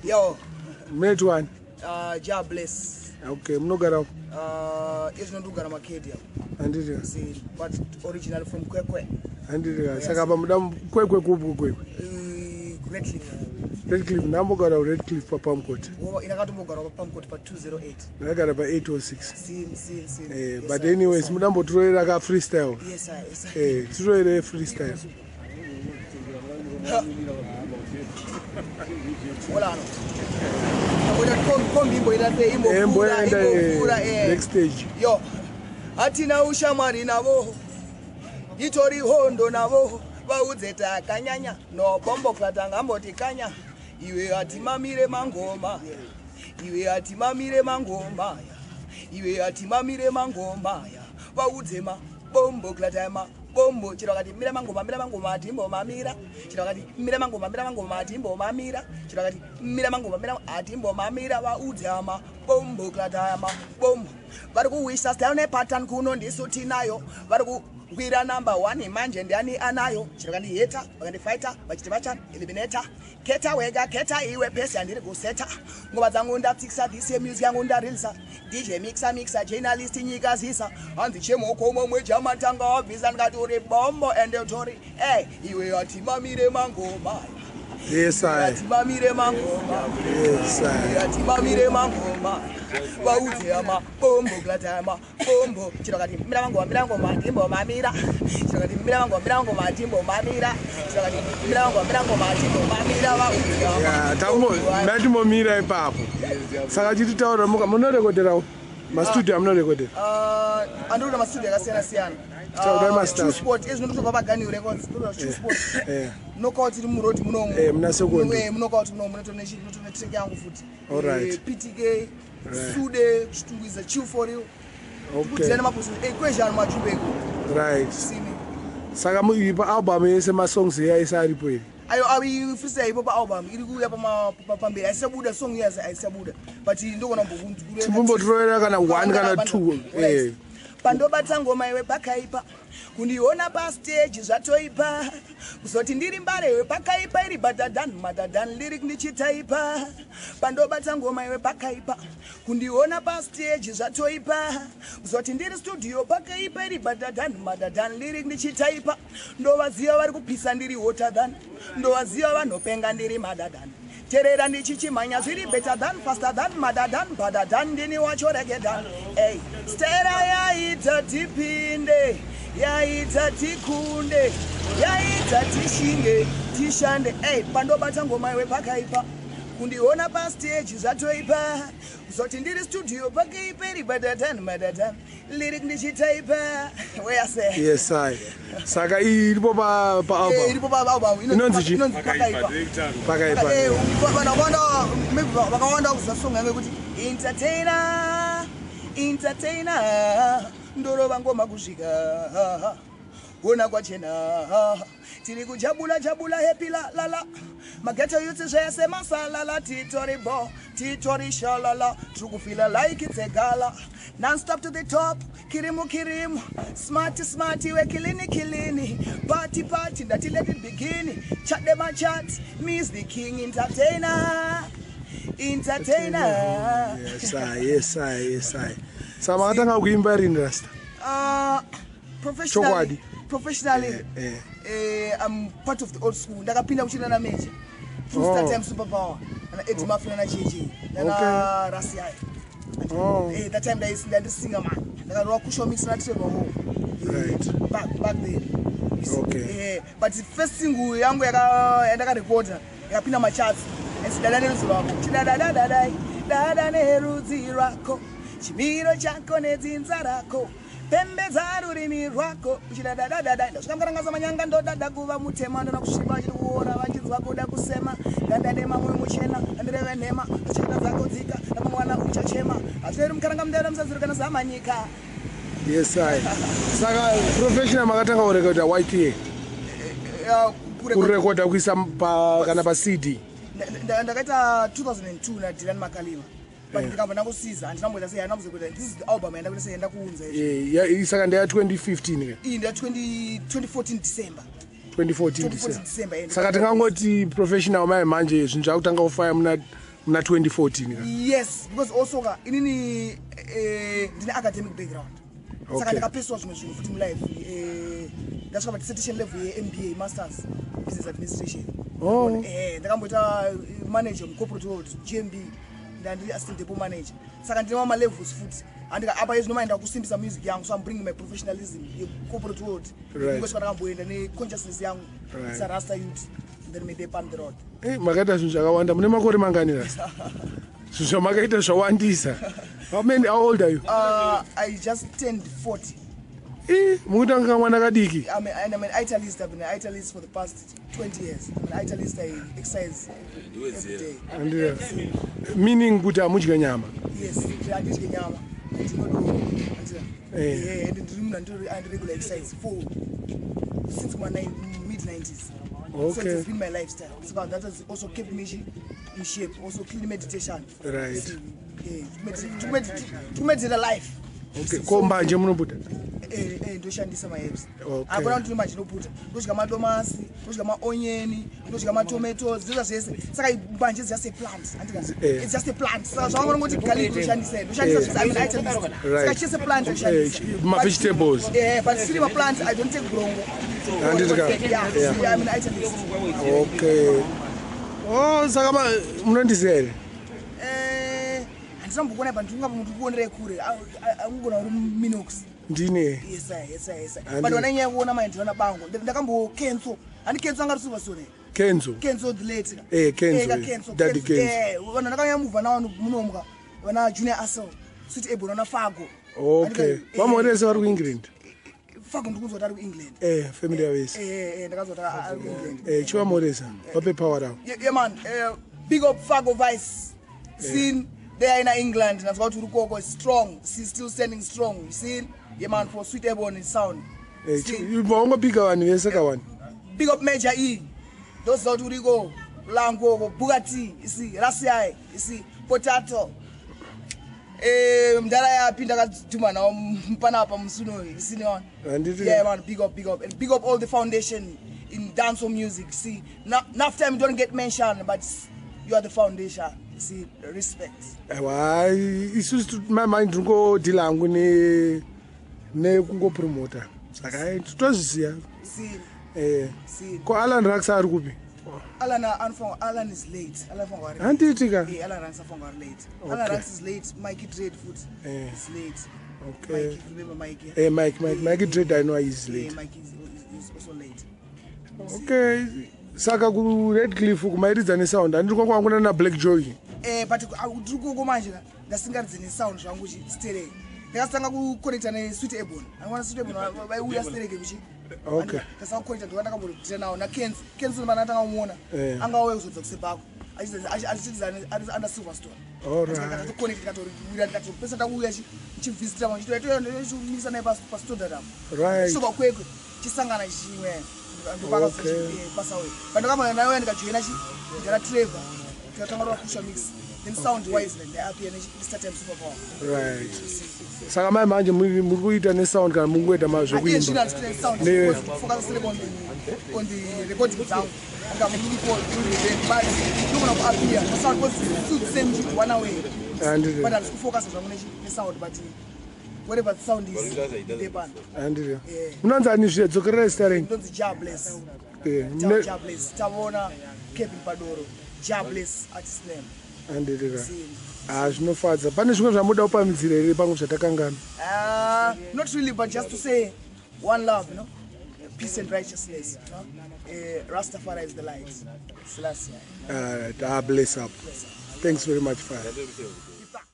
Yo. Mate one. Ja bless. Okay, mnogara. Is not Dugara Makedia. Andiriga. See, but originally from Kwekwe. Andiriga. Sakaba mudam kwekwe kubu kwekwe. Redcliffe. Redcliffe, Nambogara Redcliffe for Pumcoat. Oh, in a Gatumogara Pumcoat for 208. I got about 806. See. But anyways, Mudambo Troy like a freestyle. Yes, sir. Troy freestyle. Hola. Next stage. Yo. Atina ushamari navo. Itori hondo navo. Vauzeta kanyanya. No bombo klatanga mboti kanya. Iwe atimamire mangoma. Iwe atimamire mangoma. Iwe atimamire mangoma. Vauzema bombo klatama. Bombo chirokati mira mangoma atimbo mamira chirokati mira mangoma atimbo mamira chirokati mira mangoma atimbo mamira vaudzama bombo klatama bombo vari kuwisha style ne pattern kuno ndisuti nayo vari kukwira number 1 manje ndiani anayo chirokati heta vakandifighter vachiti vacha eliminator keta wega keta iwe pesi andiri kuseta ngoma dzangu ndatsikisa this music yangu ndarilisa DJ mixer journalist nyika zisa hanzi chemoko momwe jamatanga obvisa ngati uri bombo ende utori iwe atimamire mangoma Yes, I. Atimamire mangoma Yes, I. Atimamire mangoma vauze ama bombo glatama bombo chirokati mira mangoma atimbo mamira chirokati mira mangoma atimbo mamira chirokati mira mangoma atimbo mamira vauze ama Yeah, tambo ndimo mira ipapo saka chiti taura munorekodera mastudio amunorekodera andorona mastudio akasiyana True Sport is not about Gani Records. True Sport. Knockout in Muroti Muno. Knockout no Nation, not a young foot. All right. PTK, Sude, is a chew for you. Okay. A question, much you right. Sagamu album is my songs here. Is I report. I will say about album. You go up my Pambe. I said Buddha song, yes, I said Buddha. But you don't want to go one, gonna two. Pando batango maiwe pakaipa kundiona pa stage zvatoipa kuzoti ndiri mbare pakaipa iri madadan lyric ndichitaipa pando batango maiwe pakaipa kundiona pa stage zvatoipa kuzoti ndiri studio pakaipa iri madadan lyric ndichitaipa ndovaziva vari kupisa ndiri hotter than ndovaziva vanopenga ndiri madadan terera ndichichimanya zviri better than faster than madadan badadan ndini wacho regedan stera yaita tipinde yaita tikunde yaita tishinge tishande pandobata ngoma iwe pakaipa kundiona pa stage zvatoipa kuzoti ndiri studio pakaipa iri madadan lyric ndichitaipa weyase yes I saka iripo pa album iripo pa album inonzi pakaipa vakawanda kuzasonga ngekuti entertainer ndorova ngoma kusvika ona kwachena tiri kujabula happy la mageto youth zvese masalala titori shalala tiri kufila like it's a gala non-stop to the top kirimu smarty we kilini party ndati let it begin chat them a chat me's the king entertainer yes I sama katanga kuimba rindasta professionally I'm part of the old school ndakapinda kuchina na meja full time superpower and Eddie Mafia na JJ na Rasiai that time there is the singer man rock show mix na table home right back then okay but the first single yangu yaka recorder yakapinda macharts esidala neruzi rwako dada neruzi rwako chimiro chako nedzinza rako pembedza rurimi rwako uchidadadadada ndasvikamkarangaza manyanga ndodada kuva mutema ndona kusviba chiri kuora vachinzwa kuda kusema ngandade mamwe muchena andireve nhema achita dzako dzika namamwana uchachema hazvineri mukaranga mudada musadzirikana zamanyika yes I saka professional makatanga kurekoda YTA kurekoda kuisa kana pa CD ndakaita 2002 na Dylan Makalima but ndikabva ndakusiza andinamboita sei andinambozokuita this is the album yandakuita sei ndakuunza saka ndeya 2015 iyi ndeya 2014 December 2014 December saka tingangoti professional mai manje zvinhu zvakutanga kufaya muna mna 2014 ka yes because also ka inini ndine academic background saka Okay. ndakapeswa zvimwe zvinhu futi mulife ndasvika dissertation level yeMBA masters business administration Oh. ndakamboita manager mucorporate world GMB ndandiri assistant depot manager saka ndine malevels futi andika apa izinomaenda kusimbisa music yangu so I'm bringing my professionalism corporate world Right. ngosvika ndakamboenda neconsciousness yangu Right. sarasta youth then made up on the road makaita zvinhu zvakawanda mune makore mangani rasi zvinhu zvamakaita zvawandisa how old are you I just turned 40 mukutanga mwana kadiki I'm an italist. I've been an italist for the past 20 years. I'm an italist. I exercise every day. Andira. Meaning kuti hamudya nyama Yes, I did the nyama. And regular exercise since my mid-90s. So Okay. it's been my lifestyle. So that has also kept me in shape. Also clean meditation. Right. To meditate life. Okay. Ko mbanje munobuda ndoshandisa maherbs Okay. akona kuti manje ndinoputa ndosvika madomasi ndosvika maonyeni ndosvika matomatoes ndoza zvese saka mbanje just a plant it's just a plant saka zvavangu ngoti gali ndoshandisa zvese I'm an italist saka chese plant ndoshandisa ma-vegetables but still my plant I don't take grongo yeah I'm an italist okay saka munondiziva here handisambokona pa ndinga muntu kuonera kure angona uri minox ndine yes but when I kuona maenderana bango ndakambokenso handikenso anga rusuva sore kenzo Kenzo the late Kenzo daddy Kenzo vana ndakanyamuvha navanhu munomwa vana Junior Asel Sweet Ebo vana Fago okay vamorese vari kuengland Fago ndikuzoti ari kuengland family yavese ndakazoti ari kuengland chivamoresa vape power ravo yeah man big up Fago Vice seen there in England nazwa kuti uri koko strong still standing strong you see yeah man for Sweet Ebo and sound vaungopika vanhu vese kawani big up Major E ndoziva kuti uriko langoko Bugatti isi Rasiai isi Potato mdara yapi ndakadhuma nawo panapa musuno isini one yeah man big up and big up all the foundation in dancehall music see enough time you don't get mentioned but you are the foundation see respect isusu mama ndingodhila hangu nekungopromota saka totozviziva ko Alan Rax ari kupi Alan is late handiti ka Alan Rax late Alan Rax is late Mikey Dread food is late okay remember Mikey Mikey Dread I know he's late Mikey is also late okay saka ku Redcliffe kumairidza nesound handiri kwakwanguna na Black Joy but tiri kuko manje ndasingaridze nesound zvangu stereo ndakatanga kuconnecta neSweet Ebon anoona Sweet Ebon vaiuya stereke kuchi okay ndasanga kuconnecta ndoka ndakambodita nawo nakenzo mana atanga kumuona angauya kuzodza kusepako achidzana ari under Silverstone ndakatoconnecta ndikatoiwira ndikatopesa takuuya chivisita manje toyatoyachimisa naye pastodadam right soba kwekwe chisangana chimwe ndopakabasa we pandakambona nayo ndikajoina ndara Trevor ndikatanga kusha mix then sound wise ndapia start time super power right saka mai manje muri kuita nesound kana mungoita mazvokuimba focus on the recording sound I'm really cool but ndomona kuapia sound was the same thing one away but I'm focus on the sound but whatever the sound is the band andiri munanzani zvedzokerera staring ndonzi Jobless Jobless tabona Kevin Padoro Jobless artist name andiri zvinofadza pane zvimwe zvamuda kupamidzira here pamwe zvatakangana not really but just to say one love you know peace and righteousness you know Rastafari is the light Selassie bless up thanks very much Father